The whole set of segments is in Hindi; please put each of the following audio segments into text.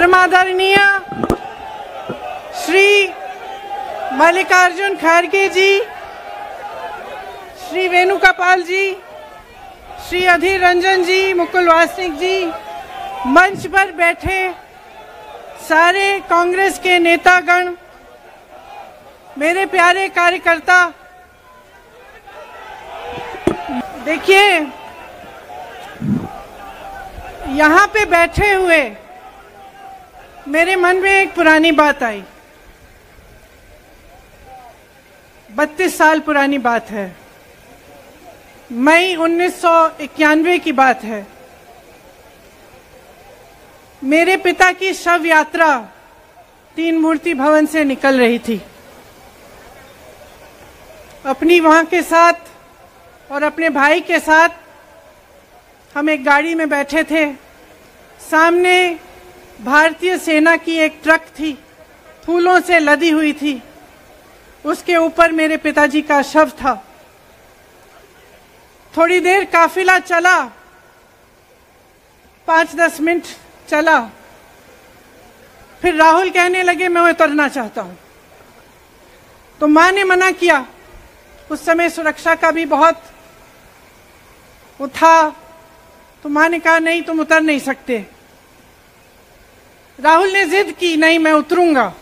परमादरणीय श्री मल्लिकार्जुन खड़गे जी, श्री वेणुगोपाल जी, श्री अधीर रंजन जी, मुकुल वासनिक जी, मंच पर बैठे सारे कांग्रेस के नेतागण, मेरे प्यारे कार्यकर्ता, देखिए यहाँ पे बैठे हुए मेरे मन में एक पुरानी बात आई। 32 साल पुरानी बात है। मई 1991 की बात है। मेरे पिता की शव यात्रा तीन मूर्ति भवन से निकल रही थी। अपनी मां के साथ और अपने भाई के साथ हम एक गाड़ी में बैठे थे। सामने भारतीय सेना की एक ट्रक थी, फूलों से लदी हुई थी। उसके ऊपर मेरे पिताजी का शव था। थोड़ी देर काफिला चला, 5-10 मिनट चला। फिर राहुल कहने लगे मैं उतरना चाहता हूं। तो मां ने मना किया। उस समय सुरक्षा का भी बहुत वो था, तो मां ने कहा नहीं, तुम उतर नहीं सकते। राहुल ने जिद की, नहीं मैं उतरूंगा।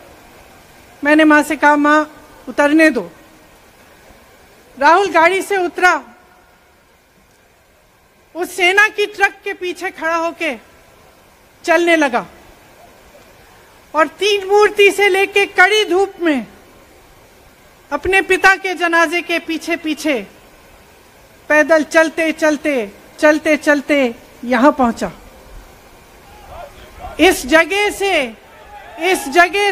मैंने मां से कहा मां उतरने दो। राहुल गाड़ी से उतरा। उस सेना की ट्रक के पीछे खड़ा होके चलने लगा और तीन मूर्ति से लेके कड़ी धूप में अपने पिता के जनाजे के पीछे पीछे पैदल चलते चलते चलते चलते यहां पहुंचा। इस जगह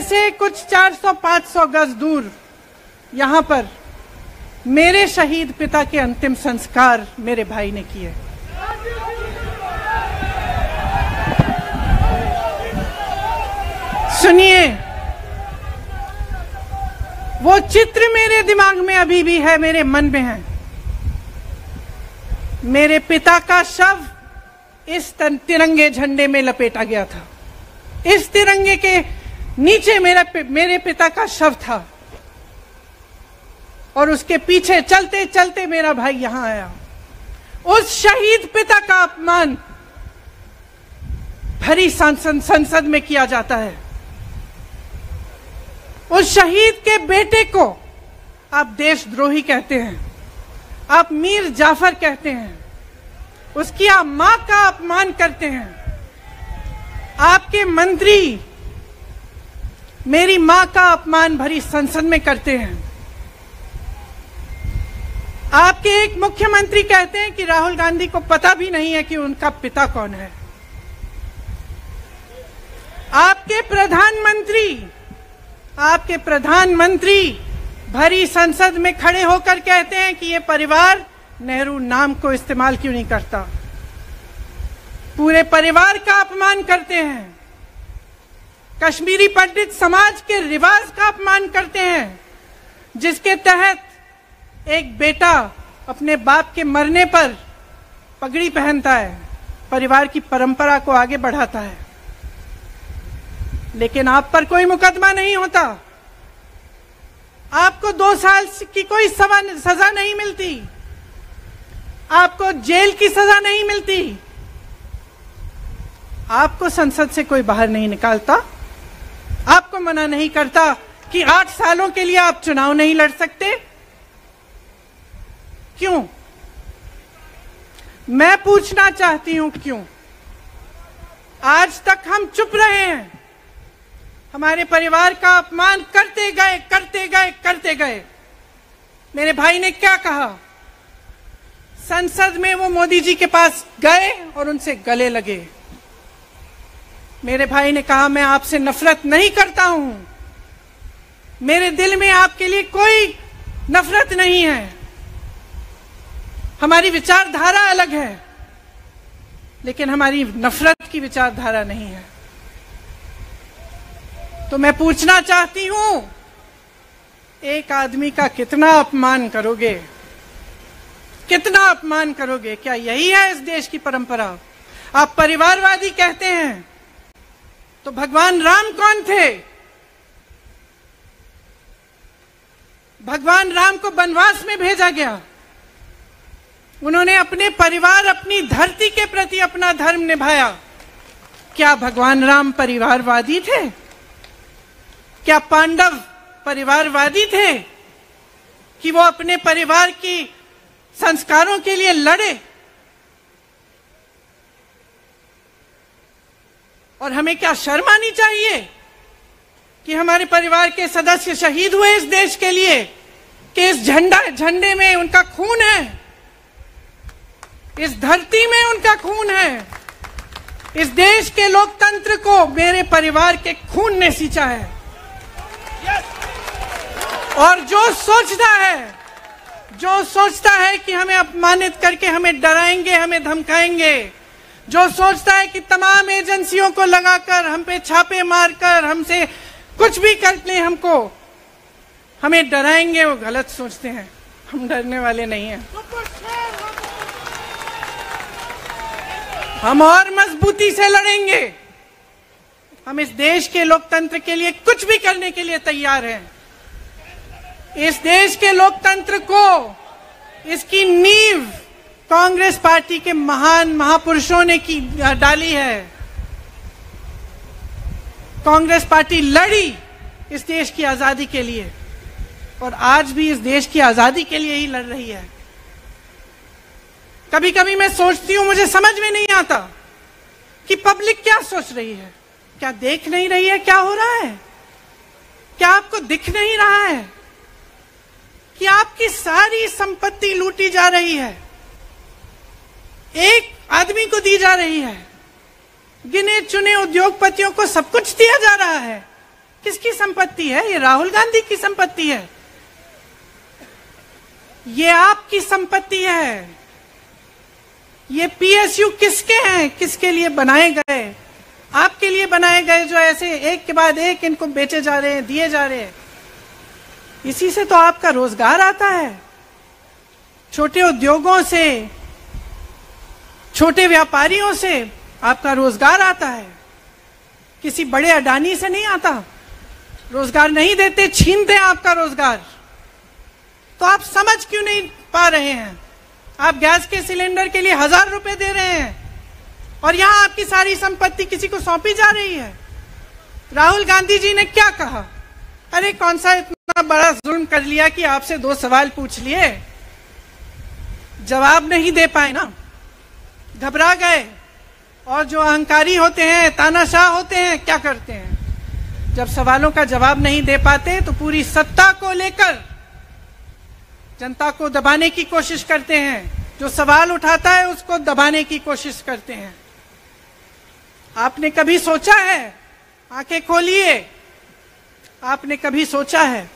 से कुछ 400-500 गज दूर यहां पर मेरे शहीद पिता के अंतिम संस्कार मेरे भाई ने किए। सुनिए, वो चित्र मेरे दिमाग में अभी भी है, मेरे मन में है। मेरे पिता का शव इस तिरंगे झंडे में लपेटा गया था। इस तिरंगे के नीचे मेरे पिता का शव था और उसके पीछे चलते चलते मेरा भाई यहां आया। उस शहीद पिता का अपमान भरी संसद में किया जाता है। उस शहीद के बेटे को आप देशद्रोही कहते हैं, आप मीर जाफर कहते हैं, उसकी आप मां का अपमान करते हैं। आपके मंत्री मेरी मां का अपमान भरी संसद में करते हैं। आपके एक मुख्यमंत्री कहते हैं कि राहुल गांधी को पता भी नहीं है कि उनका पिता कौन है। आपके प्रधानमंत्री भरी संसद में खड़े होकर कहते हैं कि ये परिवार नेहरू नाम को इस्तेमाल क्यों नहीं करता। पूरे परिवार का अपमान करते हैं। कश्मीरी पंडित समाज के रिवाज का अपमान करते हैं, जिसके तहत एक बेटा अपने बाप के मरने पर पगड़ी पहनता है, परिवार की परंपरा को आगे बढ़ाता है। लेकिन आप पर कोई मुकदमा नहीं होता, आपको 2 साल की कोई सजा नहीं मिलती, आपको जेल की सजा नहीं मिलती, आपको संसद से कोई बाहर नहीं निकालता, आपको मना नहीं करता कि 8 सालों के लिए आप चुनाव नहीं लड़ सकते। क्यों? मैं पूछना चाहती हूं क्यों? आज तक हम चुप रहे हैं, हमारे परिवार का अपमान करते गए। मेरे भाई ने क्या कहा? संसद में वो मोदी जी के पास गए और उनसे गले लगे। मेरे भाई ने कहा मैं आपसे नफरत नहीं करता हूं, मेरे दिल में आपके लिए कोई नफरत नहीं है, हमारी विचारधारा अलग है, लेकिन हमारी नफरत की विचारधारा नहीं है। तो मैं पूछना चाहती हूं, एक आदमी का कितना अपमान करोगे? कितना अपमान करोगे? क्या यही है इस देश की परंपरा? आप परिवारवादी कहते हैं, तो भगवान राम कौन थे? भगवान राम को वनवास में भेजा गया। उन्होंने अपने परिवार, अपनी धरती के प्रति अपना धर्म निभाया। क्या भगवान राम परिवारवादी थे? क्या पांडव परिवारवादी थे कि वो अपने परिवार की संस्कारों के लिए लड़े? और हमें क्या शर्म आनी चाहिए कि हमारे परिवार के सदस्य शहीद हुए इस देश के लिए, कि इस झंडे में उनका खून है, इस धरती में उनका खून है, इस देश के लोकतंत्र को मेरे परिवार के खून ने सींचा है। और जो सोचता है कि हमें अपमानित करके हमें डराएंगे, हमें धमकाएंगे, जो सोचता है कि तमाम एजेंसियों को लगाकर हम पे छापे मारकर हमसे कुछ भी कर ले, हमको हमें डराएंगे, वो गलत सोचते हैं। हम डरने वाले नहीं हैं। हम और मजबूती से लड़ेंगे। हम इस देश के लोकतंत्र के लिए कुछ भी करने के लिए तैयार हैं। इस देश के लोकतंत्र को, इसकी नींव कांग्रेस पार्टी के महान महापुरुषों ने डाली है। कांग्रेस पार्टी लड़ी इस देश की आजादी के लिए और आज भी इस देश की आजादी के लिए ही लड़ रही है। कभी कभी मैं सोचती हूं, मुझे समझ में नहीं आता कि पब्लिक क्या सोच रही है। क्या देख नहीं रही है क्या हो रहा है? क्या आपको दिख नहीं रहा है कि आपकी सारी संपत्ति लूटी जा रही है, एक आदमी को दी जा रही है, गिने चुने उद्योगपतियों को सब कुछ दिया जा रहा है? किसकी संपत्ति है? ये राहुल गांधी की संपत्ति है, ये आपकी संपत्ति है। ये पीएसयू किसके हैं? किसके लिए बनाए गए? आपके लिए बनाए गए, जो ऐसे एक के बाद एक इनको बेचे जा रहे हैं, दिए जा रहे हैं। इसी से तो आपका रोजगार आता है। छोटे उद्योगों से, छोटे व्यापारियों से आपका रोजगार आता है। किसी बड़े अडानी से नहीं आता। रोजगार नहीं देते, छीनते हैं आपका रोजगार। तो आप समझ क्यों नहीं पा रहे हैं? आप गैस के सिलेंडर के लिए 1000 रुपए दे रहे हैं और यहां आपकी सारी संपत्ति किसी को सौंपी जा रही है। राहुल गांधी जी ने क्या कहा? अरे कौन सा इतना बड़ा जुल्म कर लिया कि आपसे 2 सवाल पूछ लिए, जवाब नहीं दे पाए ना, घबरा गए। और जो अहंकारी होते हैं, तानाशाह होते हैं, क्या करते हैं? जब सवालों का जवाब नहीं दे पाते तो पूरी सत्ता को लेकर जनता को दबाने की कोशिश करते हैं। जो सवाल उठाता है उसको दबाने की कोशिश करते हैं। आपने कभी सोचा है, आंखें खोलिए, आपने कभी सोचा है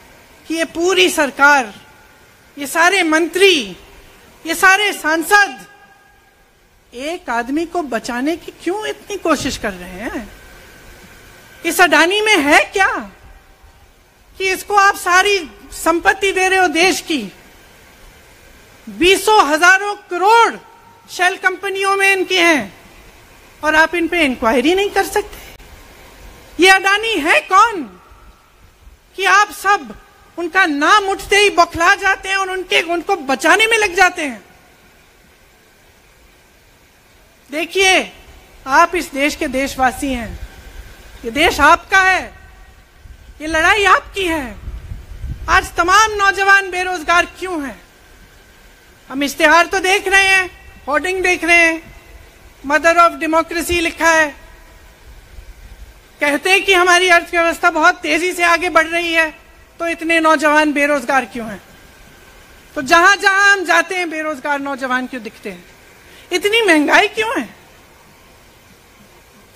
कि ये पूरी सरकार, ये सारे मंत्री, ये सारे सांसद एक आदमी को बचाने की क्यों इतनी कोशिश कर रहे हैं? इस अडानी में है क्या कि इसको आप सारी संपत्ति दे रहे हो देश की? 20 हजारों करोड़ शेल कंपनियों में इनकी हैं और आप इन पे इंक्वायरी नहीं कर सकते? ये अडानी है कौन कि आप सब उनका नाम उठते ही बौखला जाते हैं और उनको बचाने में लग जाते हैं? देखिए, आप इस देश के देशवासी हैं, ये देश आपका है, ये लड़ाई आपकी है। आज तमाम नौजवान बेरोजगार क्यों हैं? हम इश्तेहार तो देख रहे हैं, होर्डिंग देख रहे हैं, मदर ऑफ डेमोक्रेसी लिखा है, कहते हैं कि हमारी अर्थव्यवस्था बहुत तेजी से आगे बढ़ रही है, तो इतने नौजवान बेरोजगार क्यों हैं? तो जहां जहां हम जाते हैं बेरोजगार नौजवान क्यों दिखते हैं? इतनी महंगाई क्यों है?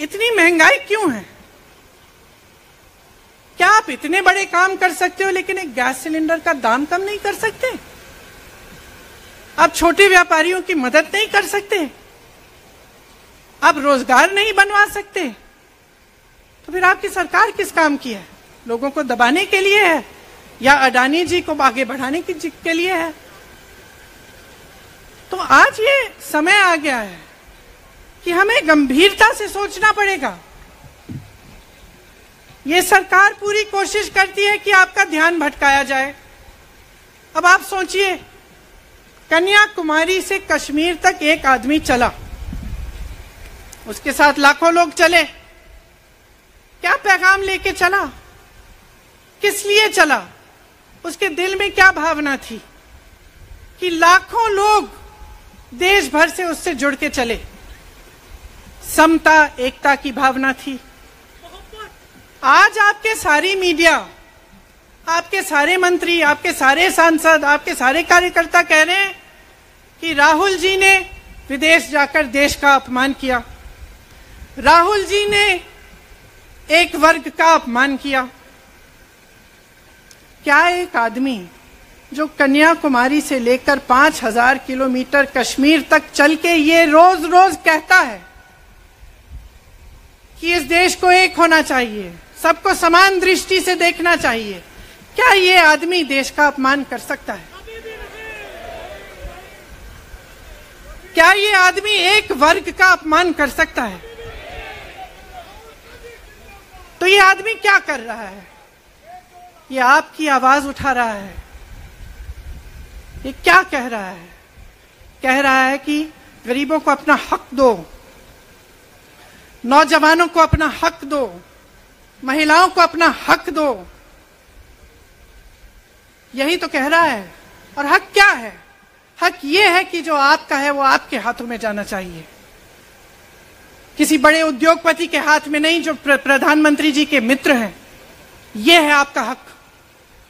इतनी महंगाई क्यों है? क्या आप इतने बड़े काम कर सकते हो लेकिन एक गैस सिलेंडर का दाम कम नहीं कर सकते? आप छोटे व्यापारियों की मदद नहीं कर सकते? आप रोजगार नहीं बनवा सकते? तो फिर आपकी सरकार किस काम की है? लोगों को दबाने के लिए है या अडानी जी को आगे बढ़ाने के लिए है? तो आज ये समय आ गया है कि हमें गंभीरता से सोचना पड़ेगा ये सरकार पूरी कोशिश करती है कि आपका ध्यान भटकाया जाए। अब आप सोचिए, कन्याकुमारी से कश्मीर तक एक आदमी चला, उसके साथ लाखों लोग चले। क्या पैगाम लेके चला? किस लिए चला? उसके दिल में क्या भावना थी कि लाखों लोग देश भर से उससे जुड़ के चले? समता, एकता की भावना थी। आज आपके सारी मीडिया, आपके सारे मंत्री, आपके सारे सांसद, आपके सारे कार्यकर्ता कह रहे हैं कि राहुल जी ने विदेश जाकर देश का अपमान किया, राहुल जी ने एक वर्ग का अपमान किया। क्या एक आदमी जो कन्याकुमारी से लेकर 5000 किलोमीटर कश्मीर तक चल के ये रोज रोज कहता है कि इस देश को एक होना चाहिए, सबको समान दृष्टि से देखना चाहिए, क्या ये आदमी देश का अपमान कर सकता है? क्या ये आदमी एक वर्ग का अपमान कर सकता है? तो ये आदमी क्या कर रहा है? ये आपकी आवाज उठा रहा है। ये क्या कह रहा है? कह रहा है कि गरीबों को अपना हक दो, नौजवानों को अपना हक दो, महिलाओं को अपना हक दो। यही तो कह रहा है। और हक क्या है? हक ये है कि जो आपका है वो आपके हाथों में जाना चाहिए, किसी बड़े उद्योगपति के हाथ में नहीं, जो प्रधानमंत्री जी के मित्र हैं। ये है आपका हक।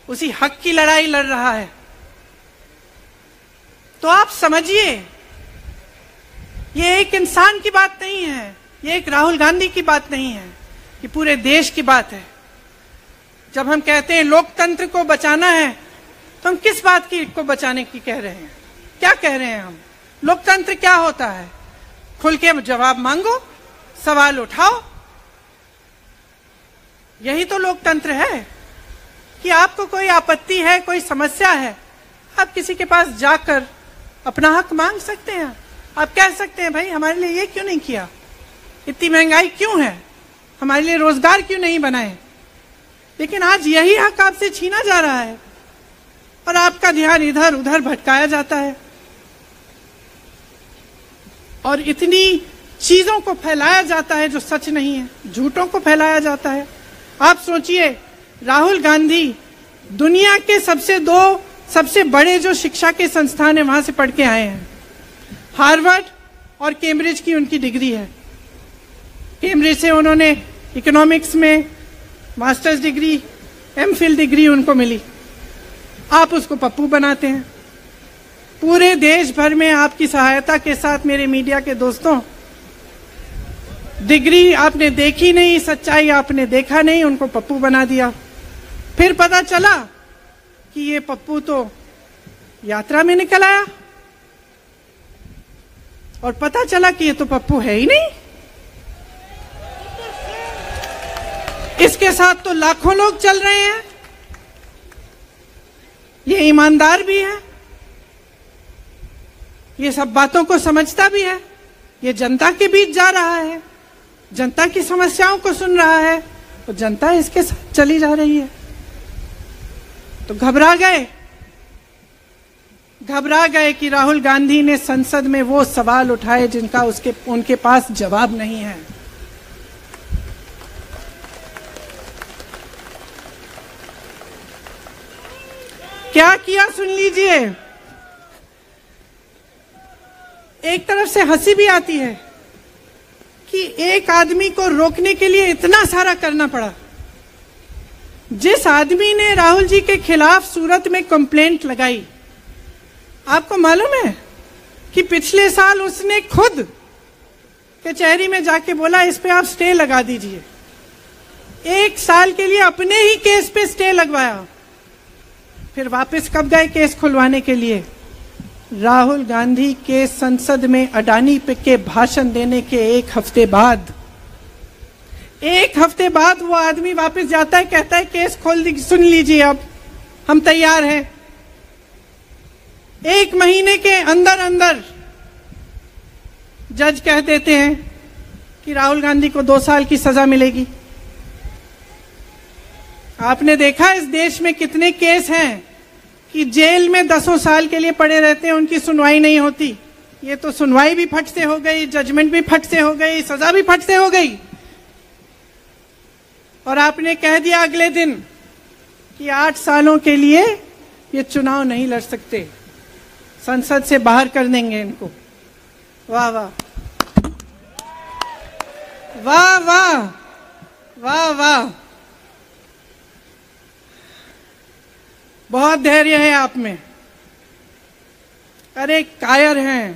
उसी हक की लड़ाई लड़ रहा है। तो आप समझिए, ये एक इंसान की बात नहीं है, ये एक राहुल गांधी की बात नहीं है, ये पूरे देश की बात है। जब हम कहते हैं लोकतंत्र को बचाना है, तो हम किस बात की को बचाने की कह रहे हैं? क्या कह रहे हैं हम? लोकतंत्र क्या होता है? खुल के जवाब मांगो, सवाल उठाओ। यही तो लोकतंत्र है कि आपको कोई आपत्ति है, कोई समस्या है, आप किसी के पास जाकर अपना हक मांग सकते हैं। आप कह सकते हैं, भाई हमारे लिए ये क्यों नहीं किया, इतनी महंगाई क्यों है, हमारे लिए रोजगार क्यों नहीं बनाए। लेकिन आज यही हक आपसे छीना जा रहा है और आपका ध्यान इधर उधर भटकाया जाता है और इतनी चीजों को फैलाया जाता है जो सच नहीं है, झूठों को फैलाया जाता है। आप सोचिए, राहुल गांधी दुनिया के सबसे बड़े जो शिक्षा के संस्थान है वहां से पढ़ के आए हैं। हार्वर्ड और कैम्ब्रिज की उनकी डिग्री है। कैम्ब्रिज से उन्होंने इकोनॉमिक्स में मास्टर्स डिग्री, एमफिल डिग्री उनको मिली। आप उसको पप्पू बनाते हैं। पूरे देश भर में आपकी सहायता के साथ मेरे मीडिया के दोस्तों, डिग्री आपने देखी नहीं, सच्चाई आपने देखा नहीं, उनको पप्पू बना दिया। फिर पता चला कि ये पप्पू तो यात्रा में निकल आया और पता चला कि ये तो पप्पू है ही नहीं। इसके साथ तो लाखों लोग चल रहे हैं। ये ईमानदार भी है, ये सब बातों को समझता भी है, ये जनता के बीच जा रहा है, जनता की समस्याओं को सुन रहा है, तो जनता इसके साथ चली जा रही है। तो घबरा गए कि राहुल गांधी ने संसद में वो सवाल उठाए जिनका उनके पास जवाब नहीं है। क्या किया सुन लीजिए। एक तरफ से हंसी भी आती है कि एक आदमी को रोकने के लिए इतना सारा करना पड़ा। जिस आदमी ने राहुल जी के खिलाफ सूरत में कंप्लेंट लगाई, आपको मालूम है कि पिछले साल उसने खुद कचहरी में जाके बोला इस पे आप स्टे लगा दीजिए। 1 साल के लिए अपने ही केस पे स्टे लगवाया। फिर वापस कब गए केस खुलवाने के लिए? राहुल गांधी के संसद में अडानी पे के भाषण देने के 1 हफ्ते बाद। 1 हफ्ते बाद वो आदमी वापस जाता है, कहता है केस खोल दी, सुन लीजिए अब हम तैयार हैं। 1 महीने के अंदर अंदर जज कह देते हैं कि राहुल गांधी को 2 साल की सजा मिलेगी। आपने देखा इस देश में कितने केस हैं कि जेल में 10 साल के लिए पड़े रहते हैं, उनकी सुनवाई नहीं होती। ये तो सुनवाई भी फट से हो गई, जजमेंट भी फट से हो गई, सजा भी फट से हो गई। और आपने कह दिया अगले दिन कि 8 सालों के लिए ये चुनाव नहीं लड़ सकते, संसद से बाहर कर देंगे इनको। वाह वाह वाह वाह वाह वाह, बहुत धैर्य है आप में। अरे कायर हैं,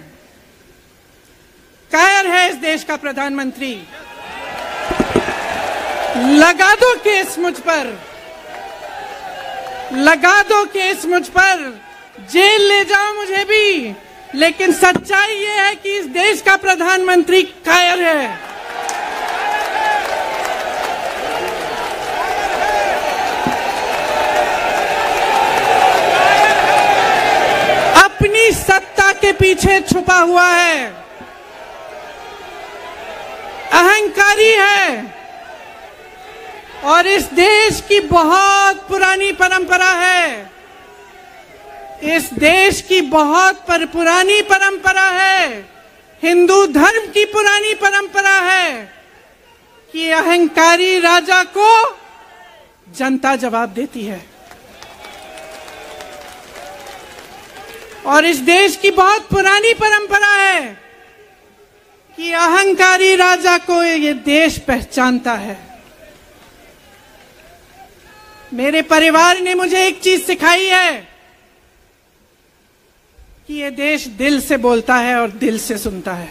कायर है इस देश का प्रधानमंत्री। लगा दो केस मुझ पर, लगा दो केस मुझ पर, जेल ले जाओ मुझे भी, लेकिन सच्चाई ये है कि इस देश का प्रधानमंत्री कायर है। अपनी सत्ता के पीछे छुपा हुआ है, अहंकारी है। और इस देश की बहुत पुरानी परंपरा है, इस देश की बहुत पुरानी परंपरा है, हिंदू धर्म की पुरानी परंपरा है कि अहंकारी राजा को जनता जवाब देती है। और इस देश की बहुत पुरानी परंपरा है कि अहंकारी राजा को ये देश पहचानता है। मेरे परिवार ने मुझे एक चीज सिखाई है कि ये देश दिल से बोलता है और दिल से सुनता है।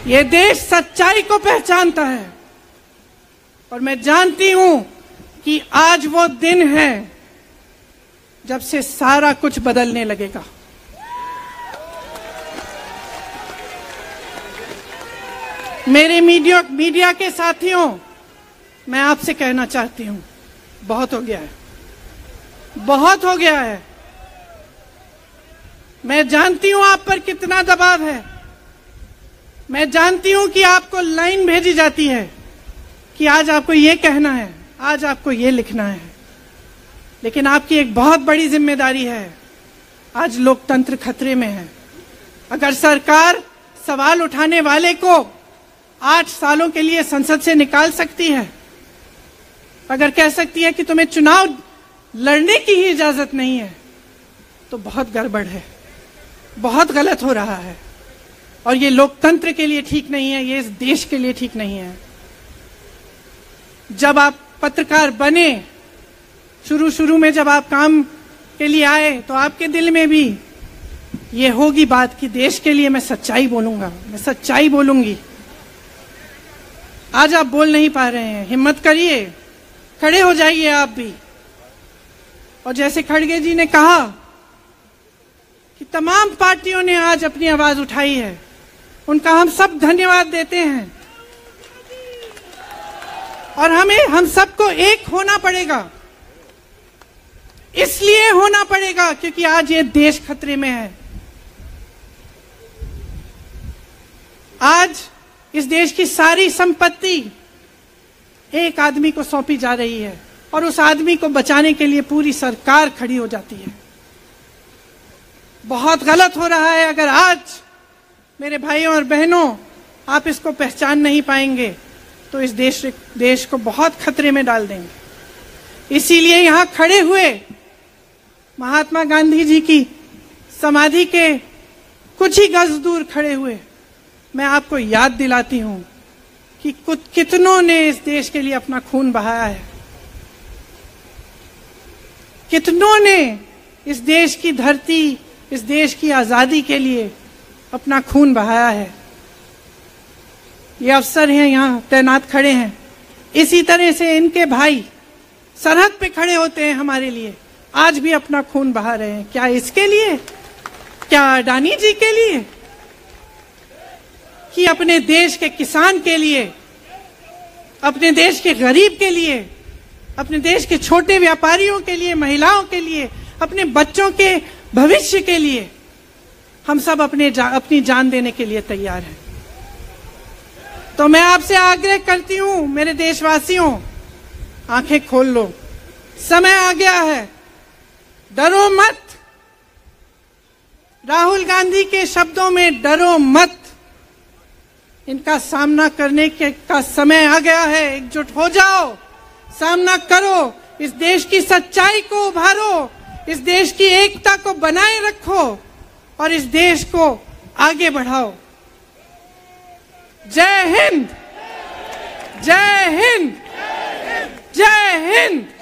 ये देश सच्चाई को पहचानता है। और मैं जानती हूं कि आज वो दिन है जब से सारा कुछ बदलने लगेगा। मेरे मीडिया के साथियों, मैं आपसे कहना चाहती हूं, बहुत हो गया है, बहुत हो गया है। मैं जानती हूं आप पर कितना दबाव है। मैं जानती हूं कि आपको लाइन भेजी जाती है कि आज आपको ये कहना है, आज आपको ये लिखना है। लेकिन आपकी एक बहुत बड़ी जिम्मेदारी है। आज लोकतंत्र खतरे में है। अगर सरकार सवाल उठाने वाले को 8 सालों के लिए संसद से निकाल सकती है, अगर कह सकती है कि तुम्हें चुनाव लड़ने की ही इजाजत नहीं है, तो बहुत गड़बड़ है, बहुत गलत हो रहा है। और ये लोकतंत्र के लिए ठीक नहीं है, ये इस देश के लिए ठीक नहीं है। जब आप पत्रकार बने, शुरू में जब आप काम के लिए आए, तो आपके दिल में भी ये होगी बात कि देश के लिए मैं सच्चाई बोलूंगा, मैं सच्चाई बोलूंगी। आज आप बोल नहीं पा रहे हैं, हिम्मत करिए, खड़े हो जाइए आप भी। और जैसे खड़गे जी ने कहा कि तमाम पार्टियों ने आज अपनी आवाज उठाई है, उनका हम सब धन्यवाद देते हैं। और हम सबको एक होना पड़ेगा, इसलिए होना पड़ेगा क्योंकि आज ये देश खतरे में है। आज इस देश की सारी संपत्ति एक आदमी को सौंपी जा रही है और उस आदमी को बचाने के लिए पूरी सरकार खड़ी हो जाती है। बहुत गलत हो रहा है। अगर आज मेरे भाइयों और बहनों आप इसको पहचान नहीं पाएंगे तो इस देश को बहुत खतरे में डाल देंगे। इसीलिए यहां खड़े हुए महात्मा गांधी जी की समाधि के कुछ ही गज दूर खड़े हुए मैं आपको याद दिलाती हूं कि कितनों ने इस देश के लिए अपना खून बहाया है, कितनों ने इस देश की धरती, इस देश की आजादी के लिए अपना खून बहाया है। ये अफसर हैं यहाँ तैनात खड़े हैं, इसी तरह से इनके भाई सरहद पे खड़े होते हैं हमारे लिए, आज भी अपना खून बहा रहे हैं। क्या इसके लिए? क्या अडानी जी के लिए? कि अपने देश के किसान के लिए, अपने देश के गरीब के लिए, अपने देश के छोटे व्यापारियों के लिए, महिलाओं के लिए, अपने बच्चों के भविष्य के लिए हम सब अपनी जान देने के लिए तैयार हैं। तो मैं आपसे आग्रह करती हूं, मेरे देशवासियों, आंखें खोल लो, समय आ गया है, डरो मत। राहुल गांधी के शब्दों में डरो मत, इनका सामना करने का समय आ गया है। एकजुट हो जाओ, सामना करो, इस देश की सच्चाई को उभारो, इस देश की एकता को बनाए रखो और इस देश को आगे बढ़ाओ। जय हिंद, जय हिंद, जय हिंद।